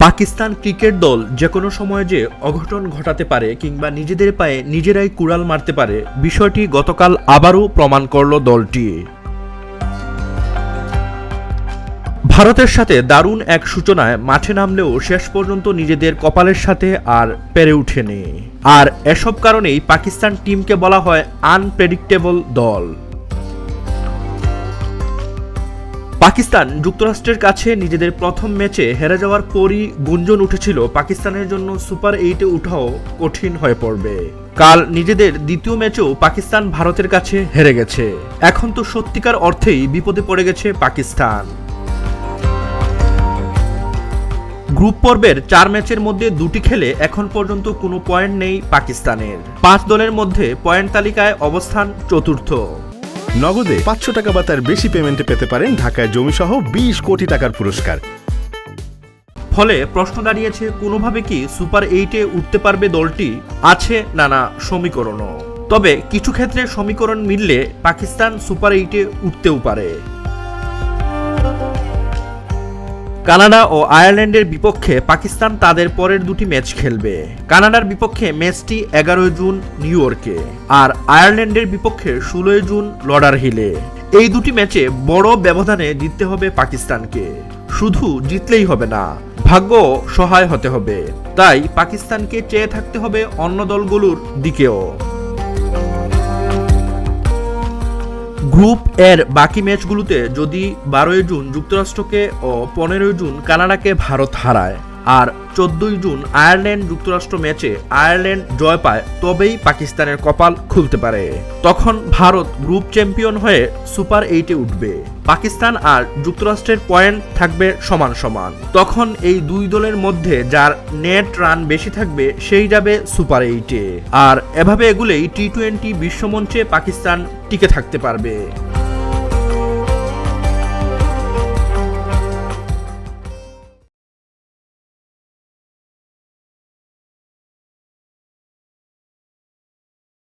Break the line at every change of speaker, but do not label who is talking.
Pakistan cricket দল যে কোনো সময় যে অঘটন ঘটাতে পারে কিংবা নিজেদের পায়ে নিজেরাই কুড়াল মারতে পারে, বিষয়টি গতকাল আবারও প্রমাণ করল দলটি। ভারতের সাথে দারুণ এক সূচনায় মাঠে নামলেও শেষ পর্যন্ত নিজেদের কপালের সাথে আর পেরে ওঠেনি। আর এসব কারণেই পাকিস্তান টিমকে বলা হয় আনপ্রেডিক্টেবল দল। পাকিস্তান যুক্তরাষ্ট্রের কাছে নিজেদের প্রথম ম্যাচে হেরে যাওয়ার পরই গুঞ্জন উঠেছিল পাকিস্তানের জন্য সুপার 8-এ ওঠাও কঠিন হয়ে পড়বে। কাল নিজেদের দ্বিতীয় ম্যাচেও পাকিস্তান ভারতের কাছে হেরে গেছে। এখন তো সত্যিকার অর্থেই বিপদে পড়ে গেছে পাকিস্তান। গ্রুপ পর্বের 4 ম্যাচের মধ্যে 2টি খেলে এখন পর্যন্ত কোনো পয়েন্ট নেই পাকিস্তানের। 5 দলের মধ্যে পয়েন্ট তালিকায় অবস্থান চতুর্থ।
নগদে 500 টাকা বা তার বেশি পেমেন্টে পেতে পারেন ঢাকায় জমিসহ 20 কোটি টাকার পুরস্কার।
ফলে প্রশ্ন দাঁড়িয়েছে, কোনোভাবে কি সুপার 8-এ উঠতে পারবে দলটি? আছে নানা সমীকরণও, তবে কিছু ক্ষেত্রে সমীকরণ মিললে পাকিস্তান সুপার 8-এ উঠতেও পারে। কানাডা ও আয়ারল্যান্ডের বিপক্ষে পাকিস্তান তাদের পরের 2টি ম্যাচ খেলবে। কানাডার বিপক্ষে ম্যাচটি 11 জুন নিউ ইয়র্কে, আর আয়ারল্যান্ডের বিপক্ষে 16 জুন লর্ডারহিলে। এই 2টি ম্যাচে বড় ব্যবধানে জিততে হবে পাকিস্তানকে। শুধু জিতলেই হবে না, ভাগ্য সহায় হতে হবে। তাই পাকিস্তানকে চেয়ে থাকতে হবে অন্য দলগুলোর দিকেও। গ্রুপ এর বাকি ম্যাচগুলোতে যদি 12 জুন যুক্তরাষ্ট্রকে ও 15 জুন কানাডাকে ভারত হারায়, আর 14 জুন আয়ারল্যান্ড যুক্তরাষ্ট্র ম্যাচে আয়ারল্যান্ড জয় পায়, তবেই পাকিস্তানের কপাল খুলতে পারে। তখন ভারত গ্রুপ চ্যাম্পিয়ন হয়ে সুপার 8-এ উঠবে। পাকিস্তান আর যুক্তরাষ্ট্রের পয়েন্ট থাকবে সমান সমান। তখন এই দুই দলের মধ্যে যার নেট রান বেশি থাকবে সেই যাবে সুপার 8-এ। আর এভাবে এগুলেই টি-20 বিশ্বমঞ্চে পাকিস্তান টিকে থাকতে পারবে।